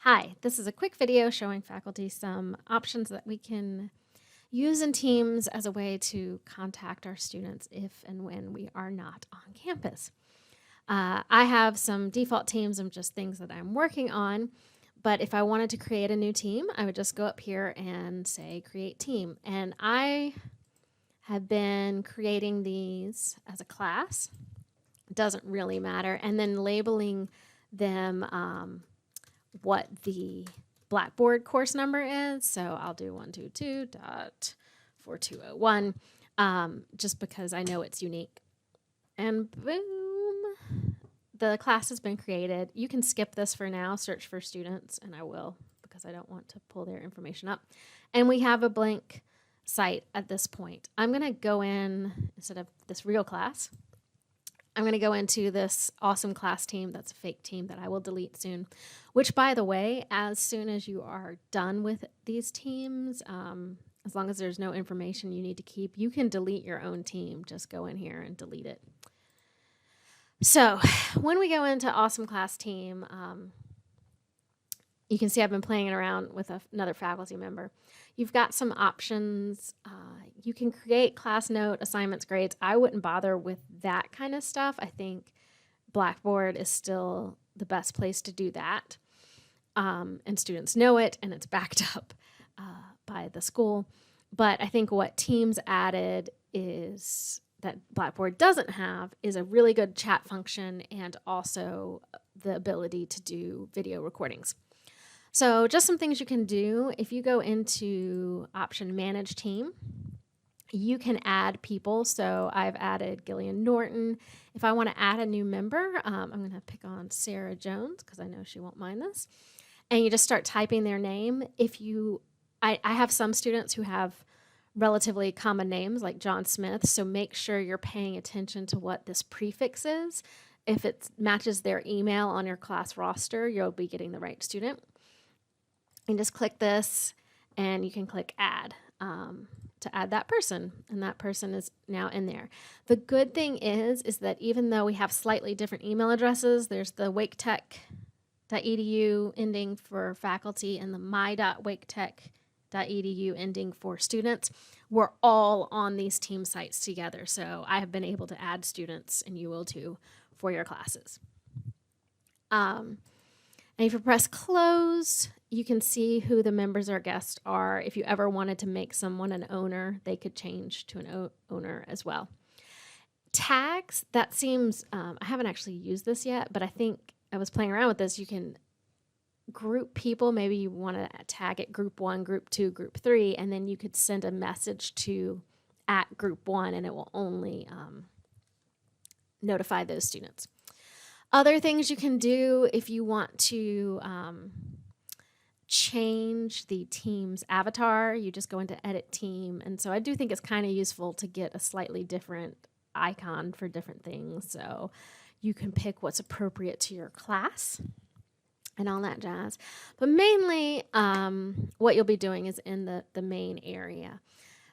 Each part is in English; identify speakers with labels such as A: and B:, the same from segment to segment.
A: Hi, this is a quick video showing faculty some options that we can use in Teams as a way to contact our students if and when we are not on campus. I have some default teams of just things that I'm working on, but if I wanted to create a new team, I would just go up here and say create team. And I have been creating these as a class. It doesn't really matter. And then labeling them what the Blackboard course number is. So I'll do 122.4201 just because I know it's unique. And boom, the class has been created. You can skip this for now, search for students, and I will because I don't want to pull their information up. And we have a blank site at this point. I'm going to go in, instead of this real class, I'm going to go into this awesome class team that's a fake team that I will delete soon, which, by the way, as soon as you are done with these teams, as long as there's no information you need to keep, you can delete your own team. Just go in here and delete it. So when we go into awesome class team, you can see I've been playing around with another faculty member. You've got some options. You can create class note, assignments, grades. I wouldn't bother with that kind of stuff. I think Blackboard is still the best place to do that. And students know it, and it's backed up by the school. But I think what Teams added is that Blackboard doesn't have is a really good chat function and also the ability to do video recordings. So just some things you can do. If you go into option manage team, you can add people. So I've added Gillian Norton. If I want to add a new member, I'm going to pick on Sarah Jones because I know she won't mind this. And you just start typing their name. I have some students who have relatively common names like John Smith. So make sure you're paying attention to what this prefix is. If it matches their email on your class roster, you'll be getting the right student. And just click this and you can click add to add that person, and that person is now in there. The good thing is that even though we have slightly different email addresses, there's the waketech.edu ending for faculty and the my.waketech.edu ending for students. We're all on these team sites together. So I have been able to add students, and you will too, for your classes. And if you press close, you can see who the members or guests are. If you ever wanted to make someone an owner, they could change to an owner as well. Tags, that seems, I haven't actually used this yet, but I think I was playing around with this. You can group people. Maybe you want to tag it group 1, group 2, group 3, and then you could send a message to @group 1, and it will only notify those students. Other things you can do if you want to change the team's avatar, you just go into edit team. And so I do think it's kind of useful to get a slightly different icon for different things. So you can pick what's appropriate to your class and all that jazz. But mainly what you'll be doing is in the main area.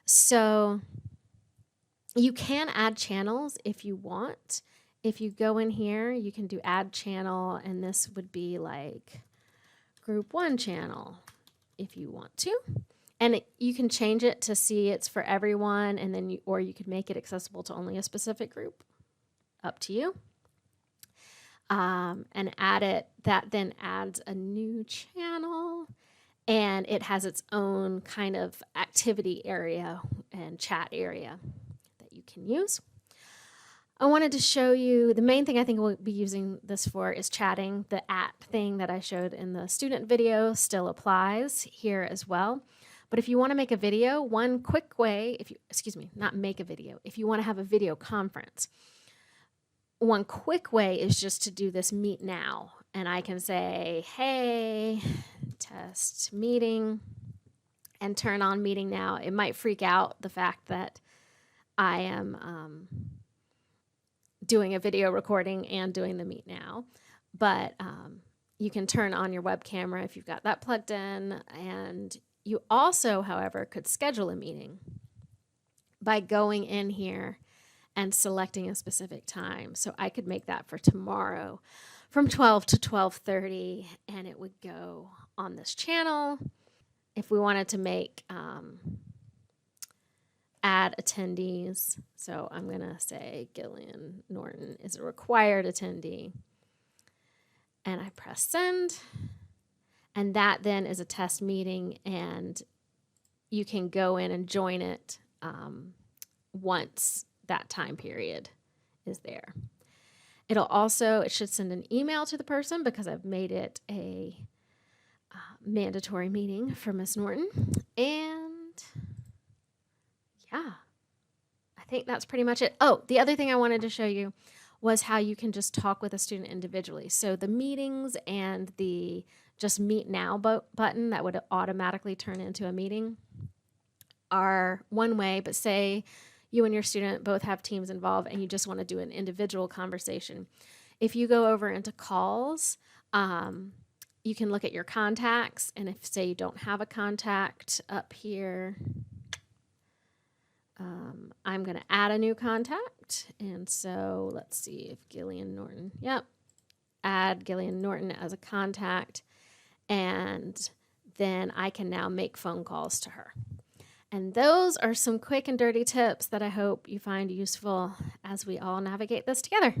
A: So you can add channels if you want. If you go in here, you can do add channel, and this would be like group 1 channel if you want to. And you can change it to see it's for everyone, and then or you could make it accessible to only a specific group. Up to you. And add it. That then adds a new channel, and it has its own kind of activity area and chat area that you can use. I wanted to show you, the main thing I think we'll be using this for is chatting. The thing that I showed in the student video still applies here as well. But if you want to make a video, one quick way, not make a video, if you want to have a video conference, one quick way is just to do this meet now. And I can say, hey, test meeting, and turn on meeting now. It might freak out the fact that I am doing a video recording and doing the meet now, but you can turn on your web camera if you've got that plugged in. And you also, however, could schedule a meeting by going in here and selecting a specific time. So I could make that for tomorrow from 12 to 12:30, and it would go on this channel. If we wanted to make add attendees, so I'm going to say Gillian Norton is a required attendee, and I press send, and that then is a test meeting, and you can go in and join it once that time period is there. It should send an email to the person because I've made it a mandatory meeting for Miss Norton. And yeah, I think that's pretty much it. Oh, the other thing I wanted to show you was how you can just talk with a student individually. So the meetings and the just meet now button that would automatically turn into a meeting are one way, but say you and your student both have teams involved and you just want to do an individual conversation. If you go over into calls, you can look at your contacts, and if, say, you don't have a contact up here, I'm going to add a new contact. And so let's see if Gillian Norton, add Gillian Norton as a contact, and then I can now make phone calls to her. And those are some quick and dirty tips that I hope you find useful as we all navigate this together.